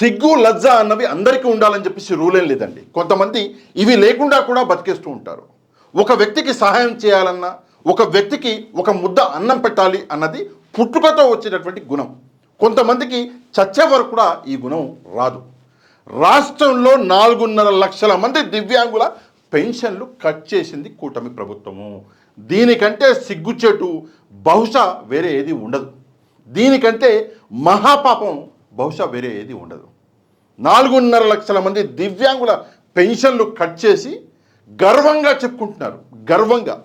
సిగ్గు లజ్జ అన్నవి అందరికీ ఉండాలని చెప్పేసి రూల్ ఏం లేదండి. కొంతమంది ఇవి లేకుండా కూడా బతికేస్తూ ఉంటారు. ఒక వ్యక్తికి సహాయం చేయాలన్నా, ఒక వ్యక్తికి ఒక ముద్ద అన్నం పెట్టాలి అన్నది పుట్టుకతో వచ్చేటటువంటి గుణం. కొంతమందికి చచ్చే వరకు కూడా ఈ గుణం రాదు. రాష్ట్రంలో 4.5 లక్షల మంది దివ్యాంగుల పెన్షన్లు కట్ చేసింది కూటమి ప్రభుత్వము. దీనికంటే సిగ్గుచేటు బహుశా వేరే ఏది ఉండదు. దీనికంటే మహాపాపం బహుశా వేరే ఏది ఉండదు. 4.5 లక్షల మంది దివ్యాంగుల పెన్షన్లు కట్ చేసి గర్వంగా చెప్పుకుంటున్నారు. గర్వంగా.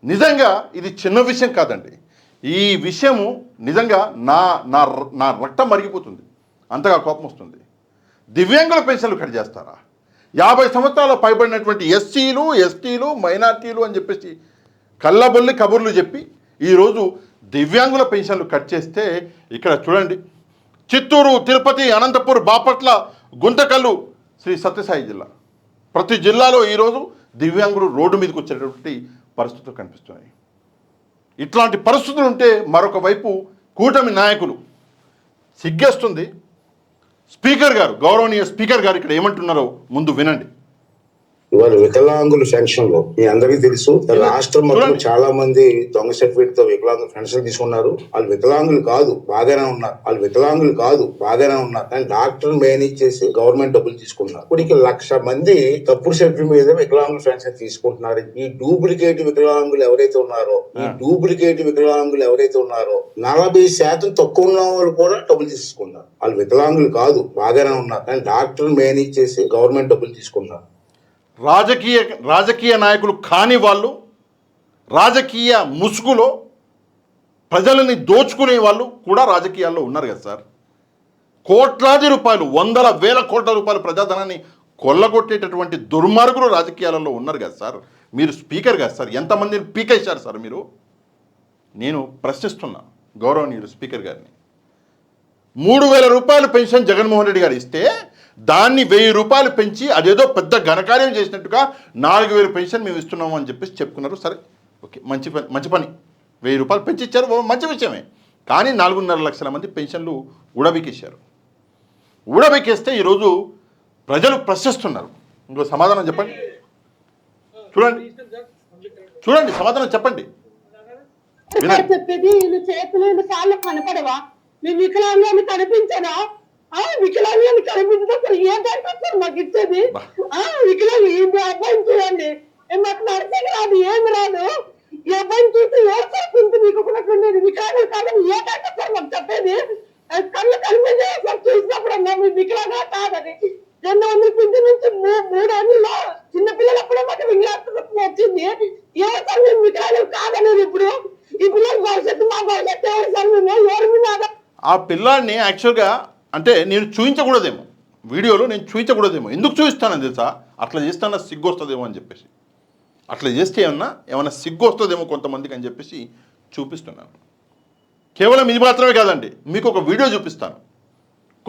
నిజంగా ఇది చిన్న విషయం కాదండి. ఈ విషయము నిజంగా నా నా నా రక్తం మరిగిపోతుంది, అంతగా కోపం వస్తుంది. దివ్యాంగుల పెన్షన్లు కట్ చేస్తారా? 50 సంవత్సరాలు పైబడినటువంటి ఎస్సీలు, ఎస్టీలు, మైనార్టీలు అని చెప్పేసి కళ్ళబొల్లి కబుర్లు చెప్పి ఈరోజు దివ్యాంగుల పెన్షన్లు కట్ చేస్తే ఇక్కడ చూడండి, చిత్తూరు, తిరుపతి, అనంతపూర్, బాపట్ల, గుంతకల్లు, శ్రీ సత్యసాయి జిల్లా, ప్రతి జిల్లాలో ఈరోజు దివ్యాంగులు రోడ్డు మీదకి వచ్చేటటువంటి పరిస్థితులు కనిపిస్తున్నాయి. ఇట్లాంటి పరిస్థితులు ఉంటే మరొక వైపు కూటమి నాయకులు, సిగ్గేస్తుంది. స్పీకర్ గారు, గౌరవనీయ స్పీకర్ గారు ఇక్కడ ఏమంటున్నారో ముందు వినండి. ఇవాళ వికలాంగుల పెన్షన్ లో మీ అందరికీ తెలుసు, రాష్ట్రం మొత్తం చాలా మంది దొంగ సర్టిఫికేట్ తో వికలాంగుల పెన్షన్ తీసుకున్నారు. వాళ్ళు వికలాంగులు కాదు, బాగానే ఉన్నారు. కానీ డాక్టర్ మేనేజ్ చేసి గవర్నమెంట్ డబ్బులు తీసుకున్నారు. ఇప్పటికి 1,00,000 మంది తప్పుడు సర్టిఫికేట్ మీద వికలాంగుల పెన్షన్ తీసుకుంటున్నారు. ఈ డూప్లికేట్ వికలాంగులు ఎవరైతే ఉన్నారో 40% తక్కువ ఉన్న వాళ్ళు కూడా డబ్బులు తీసుకున్నారు. వాళ్ళు వికలాంగులు కాదు, బాగానే ఉన్నారు. కానీ డాక్టర్ మేనేజ్ చేసి గవర్నమెంట్ డబ్బులు తీసుకున్నారు. రాజకీయ నాయకులు కాని వాళ్ళు, రాజకీయ ముసుగులో ప్రజలని దోచుకునే వాళ్ళు కూడా రాజకీయాల్లో ఉన్నారు కదా సార్. కోట్లాది రూపాయలు, వందల వేల కోట్ల రూపాయలు ప్రజాధనాన్ని కొల్లగొట్టేటటువంటి దుర్మార్గులు రాజకీయాలలో ఉన్నారు కదా సార్. మీరు స్పీకర్ కదా సార్, ఎంతమందిని పీకేశారు సార్ మీరు? నేను ప్రశ్నిస్తున్నా గౌరవనీయులు స్పీకర్ గారిని. 3,000 రూపాయలు పెన్షన్ జగన్మోహన్ రెడ్డి గారు ఇస్తే దాన్ని 1,000 రూపాయలు పెంచి అదేదో పెద్ద ఘనకార్యం చేసినట్టుగా 4,000 పెన్షన్ మేము ఇస్తున్నాము అని చెప్పేసి చెప్పుకున్నారు. సరే, ఓకే, మంచి పని. 1,000 రూపాయలు పెంచి ఇచ్చారు, మంచి విషయమే. కానీ 4.5 లక్షల మంది పెన్షన్లు ఊడబికేశారు. ఊడబికేస్తే ఈరోజు ప్రజలు ప్రశ్నిస్తున్నారు. ఇంకో సమాధానం చెప్పండి. చూడండి సమాధానం చెప్పండి. చెప్పేది చేతులు కాళ్ళు కనపడవా? మీ వికలాంగాన్ని కనిపించదా? వికలాంగాన్ని కనిపించడం ఏంటంటే మాకు ఇచ్చేది వికలాంగ ఈ అబ్బాయిని చూడండి, మాకు నడిచేది రాదు, ఏమి రాదు. ఈ అబ్బాయిని చూసి ఏడ్చేస్తుంది. మీకు ఉన్నట్లుండేది వికలాంగులు కాదని ఏంటంటే సార్ మాకు చెప్పేది. కళ్ళు కనిపించే సార్ చూసినప్పుడు అన్నా మీ వికలాంగా కాదని. 200 పిండి నుంచి 3 ఏళ్ళలో చిన్నపిల్లలు అప్పుడే మాకు వికలాంగం వచ్చింది. ఎవరు సార్ మేము వికలాంగులు కాదనేది? ఇప్పుడు ఈ పిల్లల భవిష్యత్తు మా భవిష్యత్తు ఎవరు సార్? మేము ఎవరి మీద ఆ పిల్లాడిని యాక్చువల్గా అంటే నేను చూపించకూడదేమో, వీడియోలో నేను చూపించకూడదేమో. ఎందుకు చూపిస్తానని తెలుసా? అట్లా చేస్తానా సిగ్గు వస్తుందేమో అని చెప్పేసి, అట్లా చేస్తే ఏమన్నా సిగ్గు వస్తుందేమో కొంతమందికి అని చెప్పేసి చూపిస్తున్నాను. కేవలం ఇది మాత్రమే కాదండి, మీకు ఒక వీడియో చూపిస్తాను.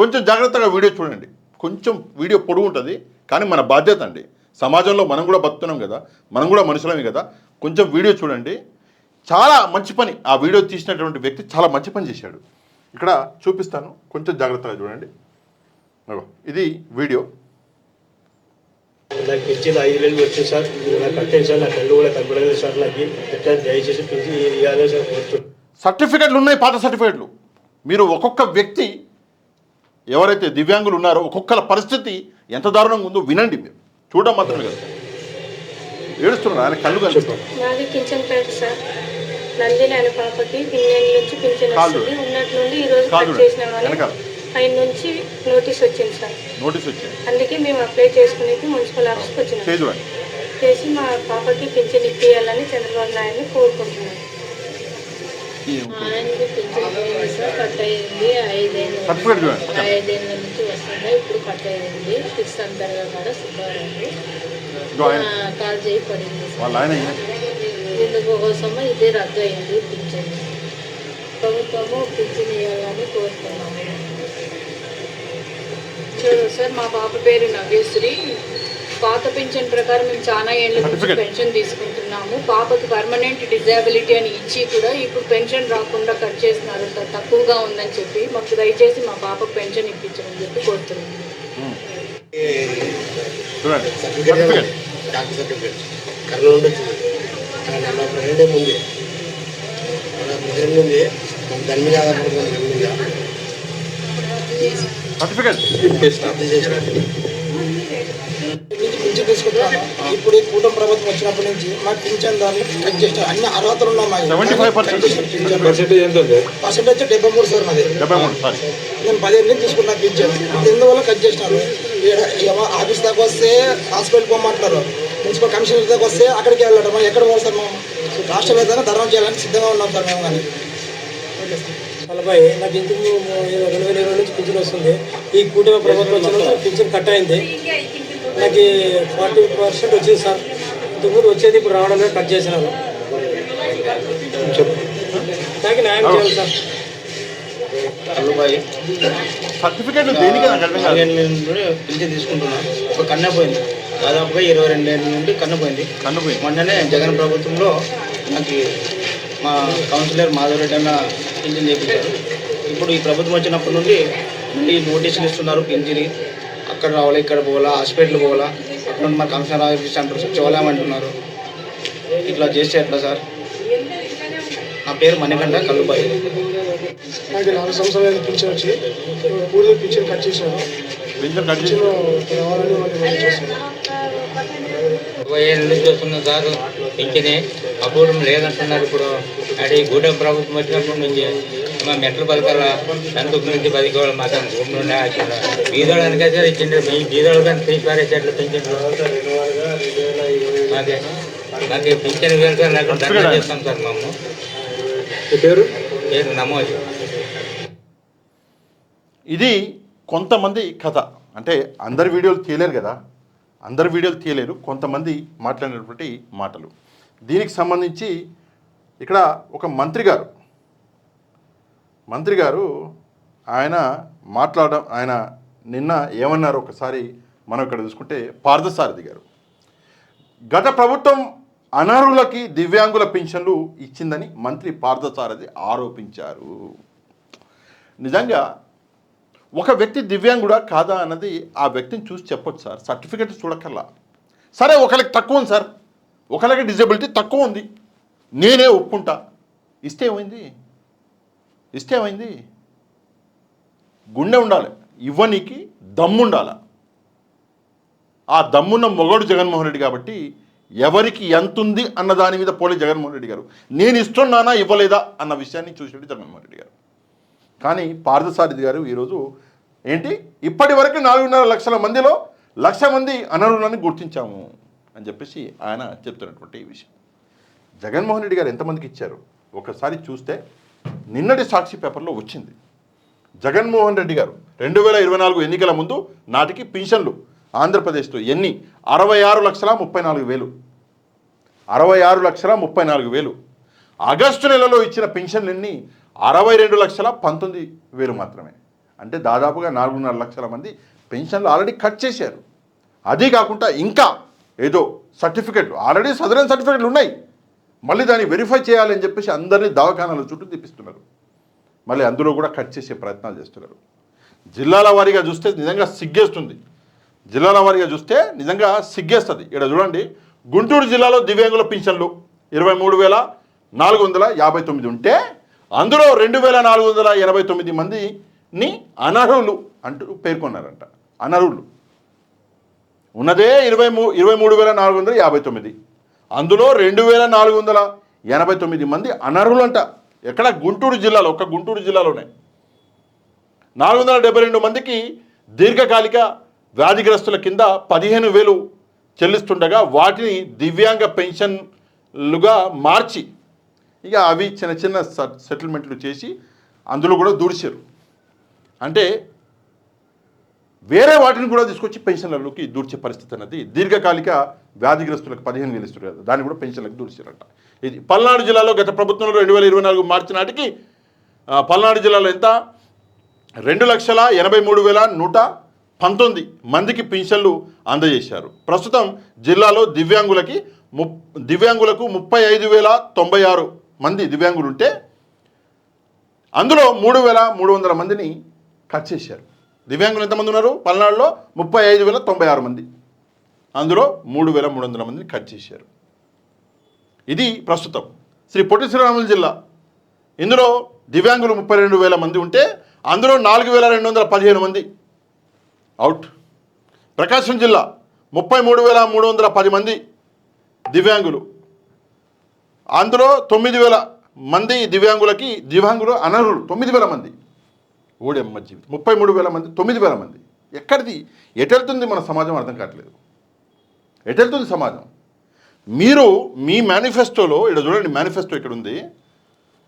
కొంచెం జాగ్రత్తగా వీడియో చూడండి. కొంచెం వీడియో పొడుగు ఉంటుంది, కానీ మన బాధ్యత అండి. సమాజంలో మనం కూడా బతున్నాం కదా, మనం కూడా మనుషులమే కదా. కొంచెం వీడియో చూడండి. చాలా మంచి పని, ఆ వీడియో తీసినటువంటి వ్యక్తి చాలా మంచి పని చేశాడు. ఇక్కడ చూపిస్తాను, కొంచెం జాగ్రత్తగా చూడండి. ఇది వీడియో. నాకు పెంచిన 5,000 వచ్చింది సార్, నాకు కట్టాను సార్. నా కళ్ళు కూడా కనపడలేదు సార్. నాకు ఎట్లా దయచేసి పెంచి ఇవ్వాలి సార్ కోరుతున్నాను. సర్టిఫికెట్లు ఉన్నాయి, పాత సర్టిఫికెట్లు. మీరు ఒక్కొక్క వ్యక్తి ఎవరైతే దివ్యాంగులు ఉన్నారో ఒక్కొక్కల పరిస్థితి ఎంత దారుణంగా ఉందో వినండి. మీరు చూడడం మాత్రమే కదా, ఏడుస్తున్నారు. ఆయన కళ్ళు కనిపిస్తారు. నాది కిచెన్పేట సార్. నందిని అనే పాపకి 3 నుంచి పింఛన్ వస్తుంది. ఉన్నట్టు నుండి ఈరోజు కట్ చేసినా కానీ ఆయన నుంచి నోటీస్ వచ్చింది సార్. అందుకే మేము అప్లై చేసుకునేది మున్సిపల్ ఆఫీస్కి వచ్చినాం. చేసి మా పాపకి పింఛన్ ఇప్పియాలని చంద్రబాబు నాయుడిని కోరుకుంటున్నాం. ఆయనకి పింఛన్ పోయింది సార్, కట్ అయ్యింది. 5 ఏళ్ళ నుంచి వస్తుంది, ఇప్పుడు కట్ అయ్యింది. 6 అంతర్గా కూడా సుబ్బారావు కాల్ చేయి పడింది. ఇందుకోసమో ఇదే రద్దు అయింది పింఛన్. ప్రభుత్వము పింఛన్ ఇవ్వాలని కోరుతున్నాము. సార్ మా పాప పేరు నవ్యశ్రీ. పాత పెన్షన్ ప్రకారం మేము చాలా ఏళ్ళ నుంచి పెన్షన్ తీసుకుంటున్నాము. పాపకి పర్మనెంట్ డిజాబిలిటీ అని ఇచ్చి కూడా ఇప్పుడు పెన్షన్ రాకుండా కట్ చేస్తున్నారు సార్. తక్కువగా ఉందని చెప్పి మాకు దయచేసి మా పాపకు పెన్షన్ ఇప్పించమని చెప్పి కోరుతున్నాము. డాక్టర్ సర్టిఫికేట్ కర్నూలు నుండి వచ్చింది. మా ఫ్రెండ్ ఉంది, దాని మీద ఆధారపడుతుంది. పింఛన్ తీసుకుంటున్నాను. ఇప్పుడు ఈ కూటమి ప్రభుత్వం వచ్చినప్పటి నుంచి మాకు పింఛన్ దాన్ని కట్ చేసిన అన్ని అర్హతలు ఉన్నాయి. పర్సెంటేజ్ 73 సార్ నాది. నేను 10 నుంచి తీసుకున్నా పింఛన్. ఎందువల్ల కట్ చేసినారు? ఆఫీస్ దాకా వస్తే హాస్పిటల్ పోమంటారు, మున్సిపల్ కమిషనర్ దాకా వస్తే అక్కడికి వెళ్ళడం. ఎక్కడ పోవాలి సార్? మేము రాష్ట్ర వ్యాప్తంగా ధర్మం చేయాలని సిద్ధంగా ఉన్నాం సార్ మేము. కానీ నలభై నాకు ఇంటికి 2020 నుంచి పింఛన్ వస్తుంది. ఈ కూటమి ప్రభుత్వం వచ్చిన పింఛన్ కట్ అయింది. నాకు 40% వచ్చింది సార్. ఇంతకుముందు వచ్చేది ఇప్పుడు రావడం లేదు, కట్ చేసినాను. నాకు న్యాయం చేయాలి సార్. సర్టిఫికేట్లు పింఛన్ తీసుకుంటున్నాను. ఒక కన్ను పోయింది, దాదాపుగా 22 ఏళ్ళ నుండి కన్ను పోయింది. మొన్ననే జగన్ ప్రభుత్వంలో నాకు మా కౌన్సిలర్ మాధవరెడ్డి అన్న పింఛన్ చేయించారు. ఇప్పుడు ఈ ప్రభుత్వం వచ్చినప్పటి నుండి మళ్ళీ నోటీసులు ఇస్తున్నారు. పింఛని అక్కడ రావాలా, ఇక్కడ పోవాలా, హాస్పిటల్ పోవాలా, అక్కడ మా కమిషనర్ ఆఫీస్ అంటారు, సచివాలయం అంటున్నారు. ఇట్లా చేస్తే ఎట్లా సార్? నా పేరు మణికంఠ కల్లుబాయి. నాకు 4 సంవత్సరాలు పింఛన్ వచ్చి పూర్తి పింఛన్ కట్ చేశారు. 20 ఏళ్ళ నుంచి వస్తున్న సార్ పింఛనే. అప్పుడు లేదంటున్నారు. ఇప్పుడు అది కూటమి ప్రభుత్వం వచ్చినప్పటి నుంచి మా మెట్ల పథకాల సందుకు నుంచి 10 కోళ్ళ మాత్రం భూమి నుండి బీదోళ్ళనికే సార్ ఇచ్చిండ్రు. మీ బీదోళ్ళు కానీ తీసి పారేసేట్లు పింఛన్లు మాకు పింఛన్ వేలు సార్. నాకు ధర్నా చేస్తాం సార్. మేము పేరు నమోదు. ఇది కొంతమంది కథ. అంటే అందరి వీడియోలు తీయలేరు కదా, అందరి వీడియోలు తీయలేరు. కొంతమంది మాట్లాడినటువంటి మాటలు. దీనికి సంబంధించి ఇక్కడ ఒక మంత్రి గారు ఆయన నిన్న ఏమన్నారు ఒకసారి మనం ఇక్కడ చూసుకుంటే, పార్థసారథి గారు గత ప్రభుత్వం అనర్హులకి దివ్యాంగుల పెన్షన్లు ఇచ్చిందని మంత్రి పార్థసారథి ఆరోపించారు. నిజంగా ఒక వ్యక్తి దివ్యాంగుడా కాదా అన్నది ఆ వ్యక్తిని చూసి చెప్పొచ్చు సార్. సర్టిఫికేట్ చూడక్కర్లా. సరే, ఒకరికి తక్కువ ఉంది సార్, ఒకరికి డిజబిలిటీ తక్కువ ఉంది, నేనే ఒప్పుకుంటా. ఇస్తే ఏమైంది? గుండె ఉండాలి, ఇవ్వనీకి దమ్ము ఉండాలి. ఆ దమ్మున్న మొగడు జగన్మోహన్ రెడ్డి కాబట్టి ఎవరికి ఎంత ఉంది అన్న దాని మీద పోలే జగన్మోహన్ రెడ్డి గారు. నేను ఇస్తున్నానా ఇవ్వలేదా అన్న విషయాన్ని చూసినట్టు జగన్మోహన్ రెడ్డి గారు. కానీ పార్థసారథి గారు ఈరోజు ఏంటి, ఇప్పటి వరకు 4.5 లక్షల మందిలో 1,00,000 మంది అనర్హులని గుర్తించాము అని చెప్పేసి ఆయన చెప్తున్నటువంటి విషయం. జగన్మోహన్ రెడ్డి గారు ఎంతమందికి ఇచ్చారు ఒకసారి చూస్తే నిన్నటి సాక్షి పేపర్లో వచ్చింది. జగన్మోహన్ రెడ్డి గారు 2024 ఎన్నికల ముందు నాటికి పెన్షన్లు ఆంధ్రప్రదేశ్లో ఎన్ని? 66,34,000. 66,34,000. ఆగస్టు నెలలో ఇచ్చిన పెన్షన్లు ఎన్ని? 62,19,000 మాత్రమే. అంటే దాదాపుగా 4.5 లక్షల మంది పెన్షన్లు ఆల్రెడీ కట్ చేశారు. అదే కాకుండా ఇంకా ఏదో సర్టిఫికెట్లు, ఆల్రెడీ సదరన్ సర్టిఫికెట్లు ఉన్నాయి, మళ్ళీ దాన్ని వెరిఫై చేయాలని చెప్పేసి అందరినీ దవాఖానాల చుట్టూ తిప్పిస్తున్నారు. మళ్ళీ అందులో కూడా కట్ చేసే ప్రయత్నాలు చేస్తున్నారు. జిల్లాల వారీగా చూస్తే నిజంగా సిగ్గేస్తుంది. ఇక్కడ చూడండి, గుంటూరు జిల్లాలో దివ్యాంగుల పెన్షన్లు 23,459 ఉంటే అందులో 2,489 మందిని అనర్హులు అంటూ పేర్కొన్నారంట. అనర్హులు ఉన్నదే 23,459, అందులో 2,489 మంది అనర్హులు అంట. ఎక్కడ? గుంటూరు జిల్లాలో, ఒక్క గుంటూరు జిల్లాలోనే 472 మందికి దీర్ఘకాలిక వ్యాధిగ్రస్తుల కింద 15,000 చెల్లిస్తుండగా వాటిని దివ్యాంగ పెన్షన్లుగా మార్చి ఇక అవి చిన్న చిన్న సెటిల్మెంట్లు చేసి అందులో కూడా దూర్చారు. అంటే వేరే వాటిని కూడా తీసుకొచ్చి పెన్షన్లలోకి దూర్చే పరిస్థితి అన్నది. దీర్ఘకాలిక వ్యాధిగ్రస్తులకు 15,000 ఇస్తారు కదా, దాన్ని కూడా పెన్షన్లకు దూర్చారంట. ఇది పల్నాడు జిల్లాలో గత ప్రభుత్వంలో 2024 మార్చి నాటికి పల్నాడు జిల్లాలో ఎంత? 2,83,193 19 మందికి పింఛన్లు అందజేశారు. ప్రస్తుతం జిల్లాలో దివ్యాంగులకు 35,096 మంది దివ్యాంగులు ఉంటే అందులో 3,300 మందిని కట్ చేశారు. దివ్యాంగులు ఎంతమంది ఉన్నారు? పల్నాడులో 35,096 మంది, అందులో 3,300 మందిని కట్ చేశారు. ఇది ప్రస్తుతం శ్రీ పొట్టి శ్రీరాములు జిల్లా. ఇందులో దివ్యాంగులు 32,000 మంది ఉంటే అందులో 4,215 మంది అవుట్. ప్రకాశం జిల్లా 33,310 మంది దివ్యాంగులు, అందులో 9,000 మంది దివ్యాంగులు అనర్హులు 9,000 మంది. ఓడెమ్మ జీవితం 33,000 మంది, 9,000 మంది. ఎక్కడిది? ఎటెళ్తుంది మన సమాజం? అర్థం కావట్లేదు. ఎటెళ్తుంది సమాజం? మీరు మీ మేనిఫెస్టోలో ఇక్కడ చూడండి, మేనిఫెస్టో ఇక్కడ ఉంది,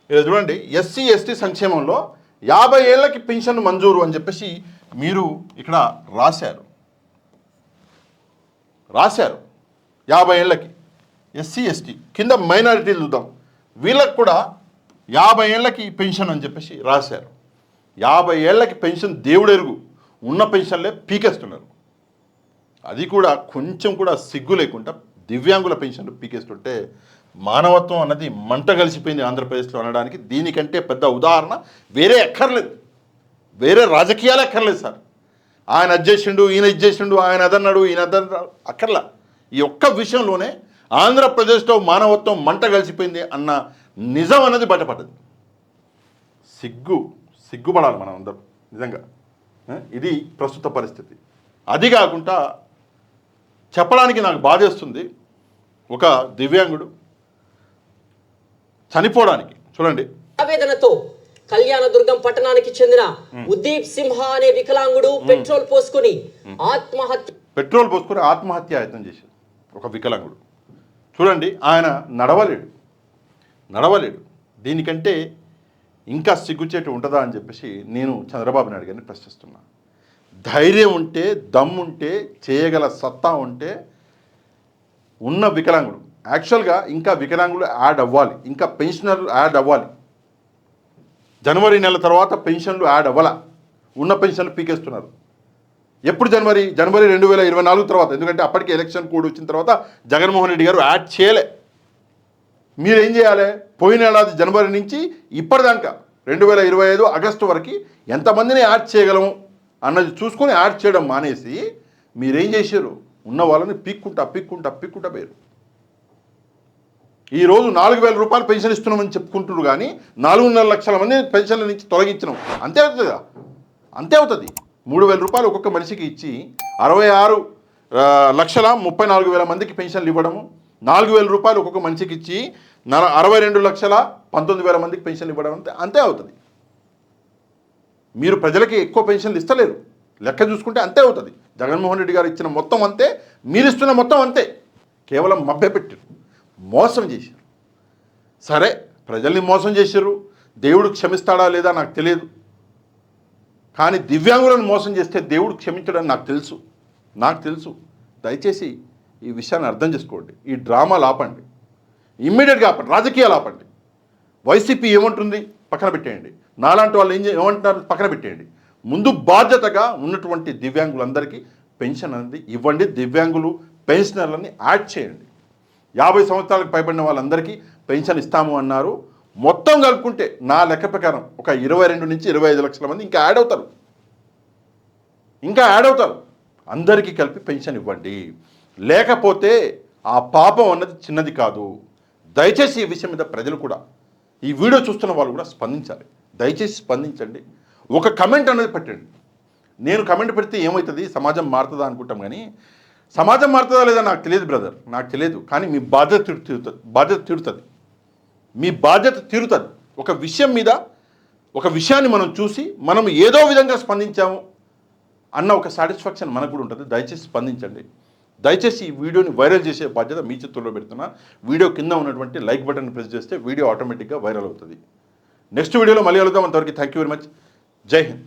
ఇక్కడ చూడండి. ఎస్సీ ఎస్టీ సంక్షేమంలో 50 ఏళ్ళకి పెన్షన్ మంజూరు అని చెప్పేసి మీరు ఇక్కడ రాశారు. 50 ఏళ్ళకి ఎస్సీ ఎస్టీ కింద మైనారిటీలు చూద్దాం, వీళ్ళకు కూడా 50 ఏళ్ళకి పెన్షన్ అని చెప్పేసి రాశారు. 50 ఏళ్ళకి పెన్షన్ దేవుడు ఎరుగు, ఉన్న పెన్షన్లే పీకేస్తున్నారు. అది కూడా కొంచెం కూడా సిగ్గు లేకుండా దివ్యాంగుల పెన్షన్లు పీకేస్తుంటే మానవత్వం అన్నది మంట కలిసిపోయింది ఆంధ్రప్రదేశ్లో అనడానికి దీనికంటే పెద్ద ఉదాహరణ వేరే ఎక్కర్లేదు. వేరే రాజకీయాలు ఎక్కర్లేదు సార్. ఆయన అది చేసిండు, ఈయన ఇది చేసిండు, ఆయన అదన్నాడు, ఈయన అదన్నాడు, అక్కర్లా. ఈ ఒక్క విషయంలోనే ఆంధ్రప్రదేశ్లో మానవత్వం మంట కలిసిపోయింది అన్న నిజం అన్నది బయటపడ్డది. సిగ్గుపడాలి మనం అందరం నిజంగా. ఇది ప్రస్తుత పరిస్థితి. అది కాకుండా చెప్పడానికి నాకు బాధేస్తుంది, ఒక దివ్యాంగుడు చనిపోవడానికి చూడండి. ఆవేదనతో కళ్యాణదుర్గం పట్టణానికి చెందిన ఉద్దీప్ సింహ అనే వికలాంగుడు పెట్రోల్ పోసుకుని ఆత్మహత్యాయత్నం చేశాడు. ఒక వికలాంగుడు చూడండి, ఆయన నడవలేడు. దీనికంటే ఇంకా సిగ్గుచేటు ఉంటుందా అని చెప్పేసి నేను చంద్రబాబు నాయుడు గారిని ప్రశ్నిస్తున్నా. ధైర్యం ఉంటే, దమ్ముంటే, చేయగల సత్తా ఉంటే ఉన్న వికలాంగుడు, యాక్చువల్గా ఇంకా వికలాంగులు యాడ్ అవ్వాలి, ఇంకా పెన్షనర్లు యాడ్ అవ్వాలి. జనవరి నెల తర్వాత పెన్షన్లు యాడ్ అవ్వాల, ఉన్న పెన్షన్లు పీకేస్తున్నారు. ఎప్పుడు? జనవరి 2024 తర్వాత. ఎందుకంటే అప్పటికి ఎలక్షన్ కోడ్ వచ్చిన తర్వాత జగన్మోహన్ రెడ్డి గారు యాడ్ చేయలే. మీరేం చేయాలి? పోయిన ఏడాది జనవరి నుంచి ఇప్పటిదాకా 2025 ఆగస్టు వరకు ఎంతమందిని యాడ్ చేయగలము అన్నది చూసుకొని యాడ్ చేయడం మానేసి మీరేం చేశారు? ఉన్న వాళ్ళని పీక్కుంటా పోయారు. ఈరోజు 4,000 రూపాయలు పెన్షన్ ఇస్తున్నామని చెప్పుకుంటున్నారు, కానీ 4.5 లక్షల మంది పెన్షన్ల నుంచి తొలగించినాం. అంతే అవుతుందా? అంతే అవుతుంది. 3,000 రూపాయలు ఒక్కొక్క మనిషికి ఇచ్చి 66,34,000 మందికి పెన్షన్లు ఇవ్వడము, 4,000 రూపాయలు ఒక్కొక్క మనిషికి ఇచ్చి 62,19,000 మందికి పెన్షన్లు ఇవ్వడం అంతే అవుతుంది. మీరు ప్రజలకి ఎక్కువ పెన్షన్లు ఇస్తలేరు, లెక్క చూసుకుంటే అంతే అవుతుంది. జగన్మోహన్ రెడ్డి గారు ఇచ్చిన మొత్తం అంతే, మీరు ఇస్తున్న మొత్తం అంతే. కేవలం మభ్యపెట్టారు, మోసం చేశారు. సరే, ప్రజల్ని మోసం చేశారు, దేవుడు క్షమిస్తాడా లేదా నాకు తెలియదు, కానీ దివ్యాంగులను మోసం చేస్తే దేవుడు క్షమించడని నాకు తెలుసు. దయచేసి ఈ విషయాన్ని అర్థం చేసుకోండి. ఈ డ్రామాలు ఆపండి, ఇమ్మీడియట్గా ఆపండి, రాజకీయాలు ఆపండి. వైసీపీ ఏమంటుంది పక్కన పెట్టేయండి, నాలాంటి వాళ్ళు ఏమంటున్నారు పక్కన పెట్టేయండి. ముందు బాధ్యతగా ఉన్నటువంటి దివ్యాంగులందరికీ పెన్షన్ అనేది ఇవ్వండి. దివ్యాంగులు పెన్షనర్లని యాడ్ చేయండి. 50 సంవత్సరాలకు పైబడిన వాళ్ళందరికీ పెన్షన్ ఇస్తాము అన్నారు. మొత్తం కలుపుకుంటే నా లెక్క ప్రకారం ఒక 22 నుంచి 25 లక్షల మంది ఇంకా యాడ్ అవుతారు. అందరికీ కలిపి పెన్షన్ ఇవ్వండి. లేకపోతే ఆ పాపం అన్నది చిన్నది కాదు. దయచేసి ఈ విషయం మీద ప్రజలు కూడా, ఈ వీడియో చూస్తున్న వాళ్ళు కూడా స్పందించాలి. దయచేసి స్పందించండి. ఒక కమెంట్ అనేది పెట్టండి. నేను కమెంట్ పెడితే ఏమవుతుంది, సమాజం మారుతుందా అనుకుంటాం, కానీ సమాజం మారుతుందా లేదా నాకు తెలియదు బ్రదర్, నాకు తెలియదు. కానీ మీ బాధ్యత తీరుతుంది. మీ బాధ్యత తీరుతుంది. ఒక విషయం మీద, ఒక విషయాన్ని మనం చూసి మనం ఏదో విధంగా స్పందించాము అన్న ఒక సాటిస్ఫాక్షన్ మనకు కూడా ఉంటుంది. దయచేసి స్పందించండి. దయచేసి ఈ వీడియోని వైరల్ చేసే బాధ్యత మీ చేతుల్లో పెడుతున్నా. వీడియో కింద ఉన్నటువంటి లైక్ బటన్ ప్రెస్ చేస్తే వీడియో ఆటోమేటిక్గా వైరల్ అవుతుంది. నెక్స్ట్ వీడియోలో మళ్ళీ కలుద్దాం. అంతవరకు థ్యాంక్ యూ వెరీ మచ్. జై హింద్.